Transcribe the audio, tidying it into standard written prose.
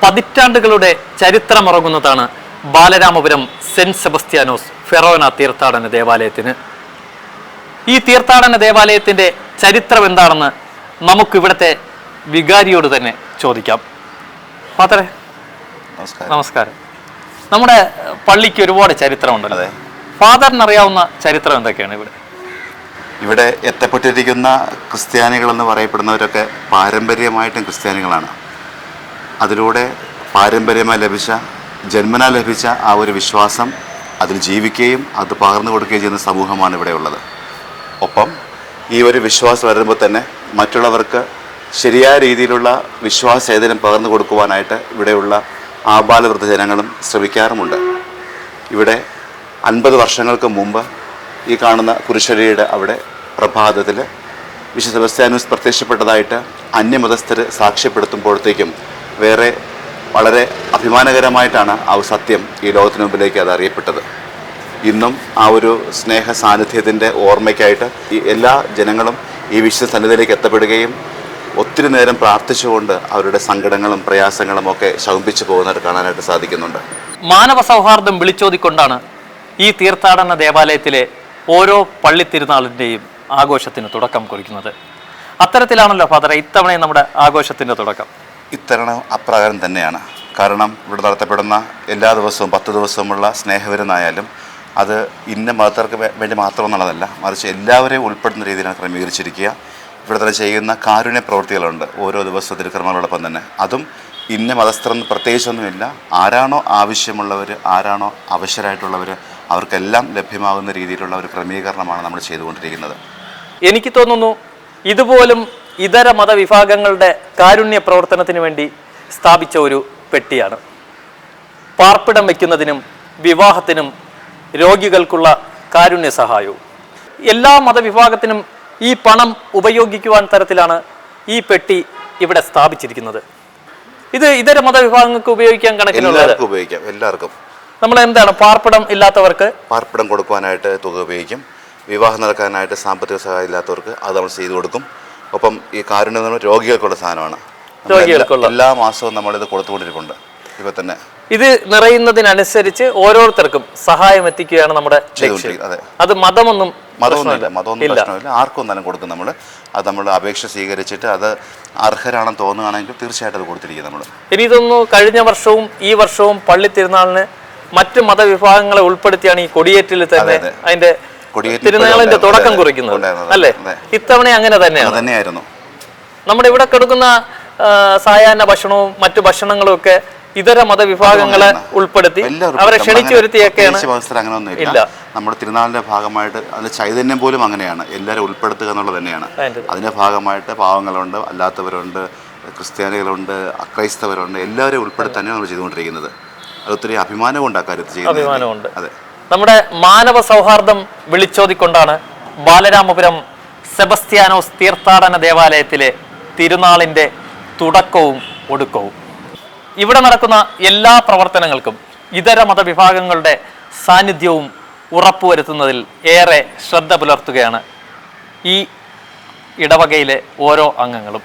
പതിറ്റാണ്ടുകളുടെ ചരിത്രമുറങ്ങുന്നതാണ് ബാലരാമപുരം സെന്റ് സെബസ്ത്യാനോസ് ഫെറോന തീർത്ഥാടന ദേവാലയത്തിന്. ഈ തീർത്ഥാടന ദേവാലയത്തിന്റെ ചരിത്രം എന്താണെന്ന് നമുക്കിവിടുത്തെ വികാരിയോട് തന്നെ ചോദിക്കാം. ഫാദറെ നമസ്കാരം. നമ്മുടെ പള്ളിക്ക് ഒരുപാട് ചരിത്രമുണ്ടല്ലോ. ഫാദറിനറിയാവുന്ന ചരിത്രം എന്തൊക്കെയാണ് ഇവിടെ എത്തപ്പെട്ടിരിക്കുന്ന ക്രിസ്ത്യാനികളെന്ന് പറയപ്പെടുന്നവരൊക്കെ പാരമ്പര്യമായിട്ടും ക്രിസ്ത്യാനികളാണ്. അതിലൂടെ പാരമ്പര്യമായി ലഭിച്ച ജന്മനാ ലഭിച്ച ആ ഒരു വിശ്വാസം അതിൽ ജീവിക്കുകയും അത് പകർന്നു കൊടുക്കുകയും ചെയ്യുന്ന സമൂഹമാണ് ഇവിടെ ഉള്ളത്. ഒപ്പം ഈ ഒരു വിശ്വാസം വരുമ്പോൾ തന്നെ മറ്റുള്ളവർക്ക് ശരിയായ രീതിയിലുള്ള വിശ്വാസ ചൈതന്യം പകർന്നു കൊടുക്കുവാനായിട്ട് ഇവിടെയുള്ള ആബാലവൃദ്ധ ജനങ്ങളും ശ്രമിക്കാറുമുണ്ട്. ഇവിടെ 50 വർഷങ്ങൾക്ക് മുമ്പ് ഈ കാണുന്ന കുരിശടിയുടെ അവിടെ പ്രഭാതത്തിൽ വിശുദ്ധ സെബസ്ത്യാനോസ് പ്രത്യക്ഷപ്പെട്ടതായിട്ട് അന്യമതസ്ഥർ സാക്ഷ്യപ്പെടുത്തുമ്പോഴത്തേക്കും വളരെ അഭിമാനകരമായിട്ടാണ് ആ സത്യം ഈ ലോകത്തിന് മുമ്പിലേക്ക് അത് അറിയപ്പെട്ടത്. ഇന്നും ആ ഒരു സ്നേഹ സാന്നിധ്യത്തിൻ്റെ ഓർമ്മയ്ക്കായിട്ട് ഈ എല്ലാ ജനങ്ങളും ഈ വിശുദ്ധ സന്നിധിയിലേക്ക് എത്തപ്പെടുകയും ഒത്തിരി നേരം പ്രാർത്ഥിച്ചുകൊണ്ട് അവരുടെ സങ്കടങ്ങളും പ്രയാസങ്ങളും ഒക്കെ ശമിപ്പിച്ചു പോകുന്നതായിട്ട് കാണാനായിട്ട് സാധിക്കുന്നുണ്ട്. മാനവ സൗഹാർദ്ദം വിളിച്ചോതിക്കൊണ്ടാണ് ഈ തീർത്ഥാടന ദേവാലയത്തിലെ ഓരോ പള്ളിത്തിരുനാളിൻ്റെയും ആഘോഷത്തിന് തുടക്കം കുറിക്കുന്നത്. അത്തരത്തിലാണല്ലോ ഫാദറെ ഇത്തവണ നമ്മുടെ ആഘോഷത്തിൻ്റെ തുടക്കം? ഇത്തവണ അപ്രകാരം തന്നെയാണ്. കാരണം ഇവിടെ നടത്തപ്പെടുന്ന എല്ലാ ദിവസവും 10 ദിവസമുള്ള സ്നേഹവിരുന്നായാലും അത് ഇന്ന മതസ്ഥർക്ക് വേണ്ടി മാത്രമെന്നുള്ളതല്ല, മറിച്ച് എല്ലാവരെയും ഉൾപ്പെടുന്ന രീതിയിലാണ് ക്രമീകരിച്ചിരിക്കുക. ഇവിടെ തന്നെ ചെയ്യുന്ന കാരുണ്യ പ്രവൃത്തികളുണ്ട് ഓരോ ദിവസവും തിരുക്കർമ്മങ്ങളോടൊപ്പം തന്നെ. അതും ഇന്ന മതസ്ഥരെന്ന് പ്രത്യേകിച്ചൊന്നുമില്ല. ആരാണോ ആവശ്യമുള്ളവർ, ആരാണോ അവശരായിട്ടുള്ളവർ, അവർക്കെല്ലാം ലഭ്യമാകുന്ന രീതിയിലുള്ള ഒരു ക്രമീകരണമാണ് നമ്മൾ ചെയ്തുകൊണ്ടിരിക്കുന്നത്. എനിക്ക് തോന്നുന്നു ഇതുപോലും ഇതര മതവിഭാഗങ്ങളുടെ കാരുണ്യ പ്രവർത്തനത്തിന് വേണ്ടി സ്ഥാപിച്ച ഒരു പെട്ടിയാണ്. പാർപ്പിടം വയ്ക്കുന്നതിനും വിവാഹത്തിനും രോഗികൾക്കുള്ള കാരുണ്യ സഹായവും എല്ലാ മതവിഭാഗത്തിനും ഈ പണം ഉപയോഗിക്കുവാൻ തരത്തിലാണ് ഈ പെട്ടി ഇവിടെ സ്ഥാപിച്ചിരിക്കുന്നത്. ഇത് ഇതര മതവിഭാഗങ്ങൾക്ക് ഉപയോഗിക്കാൻ കണക്കിനുള്ളത് ഉപയോഗിക്കാം. എല്ലാവർക്കും നമ്മൾ എന്താണ് പാർപ്പിടം ഇല്ലാത്തവർക്ക് പാർപ്പിടം കൊടുക്കുവാനായിട്ട് തുക ഉപയോഗിക്കും. വിവാഹം നടക്കാനായിട്ട് സാമ്പത്തിക സഹായം ഇല്ലാത്തവർക്ക് അത് നമ്മൾ ചെയ്തു കൊടുക്കും. ഒപ്പം ഈ കാരുണ്യം രോഗികൾക്കുള്ള സാധനമാണ്. എല്ലാ മാസവും നമ്മളിത് കൊടുത്തുകൊണ്ടിരിക്കുന്നുണ്ട്. ഇപ്പൊ തന്നെ ഇത് നിറയുന്നതിനനുസരിച്ച് ഓരോരുത്തർക്കും സഹായം എത്തിക്കുകയാണ് നമ്മുടെ ലക്ഷ്യം. അത് മതമൊന്നും പ്രശ്നമില്ല. ആർക്കും തന്നെ കൊടുക്കും. അത് നമ്മൾ അപേക്ഷ സ്വീകരിച്ചിട്ട് അത് അർഹരാണെന്ന് തോന്നുകയാണെങ്കിൽ തീർച്ചയായിട്ടും അത് കൊടുത്തിരിക്കും നമ്മൾ. ഇനി ഇതൊന്നു കഴിഞ്ഞ വർഷവും ഈ വർഷവും പള്ളി തിരുനാളിന് മറ്റു മതവിഭാഗങ്ങളെ ഉൾപ്പെടുത്തിയാണ് ഈ കൊടിയേറ്റിൽ തന്നെ അതിന്റെ തിരുനാളിന്റെ തുടക്കം കുറിക്കുന്നത് അല്ലേ? ഇത്തവണ അങ്ങനെ തന്നെയായിരുന്നു. നമ്മുടെ ഇവിടെ കൊടുക്കുന്ന സായാഹ്ന ഭക്ഷണവും മറ്റു ഭക്ഷണങ്ങളും ഒക്കെ ഇതര മതവിഭാഗങ്ങളെ ഉൾപ്പെടുത്തി അവരെ ക്ഷണിച്ചു വരുത്തിയൊക്കെയാണ്. ഇല്ല, നമ്മുടെ തിരുനാളിന്റെ ഭാഗമായിട്ട് അതിന്റെ ചൈതന്യം പോലും അങ്ങനെയാണ്. എല്ലാവരും ഉൾപ്പെടുത്തുക എന്നുള്ളത് തന്നെയാണ്. അതിന്റെ ഭാഗമായിട്ട് പാവങ്ങളുണ്ട്, അല്ലാത്തവരുണ്ട്, ക്രിസ്ത്യാനികളുണ്ട്, അക്രൈസ്തവരുണ്ട്, എല്ലാവരെയും ഉൾപ്പെടുത്താനാണ് നമ്മൾ ചെയ്തുകൊണ്ടിരിക്കുന്നത്. അതൊത്തിരി അഭിമാനമുണ്ട് ആ കാര്യത്തിൽ ചെയ്യുന്നത്. അതെ, നമ്മുടെ മാനവ സൗഹാർദ്ദം വിളിച്ചോതിക്കൊണ്ടാണ് ബാലരാമപുരം സെബസ്ത്യാനോസ് തീർത്ഥാടന ദേവാലയത്തിലെ തിരുനാളിന്റെ തുടക്കവും ഒടുക്കവും. ഇവിടെ നടക്കുന്ന എല്ലാ പ്രവർത്തനങ്ങൾക്കും ഇതര മതവിഭാഗങ്ങളുടെ സാന്നിധ്യവും ഉറപ്പുവരുത്തുന്നതിൽ ഏറെ ശ്രദ്ധ പുലർത്തുകയാണ് ഈ ഇടവകയിലെ ഓരോ അംഗങ്ങളും.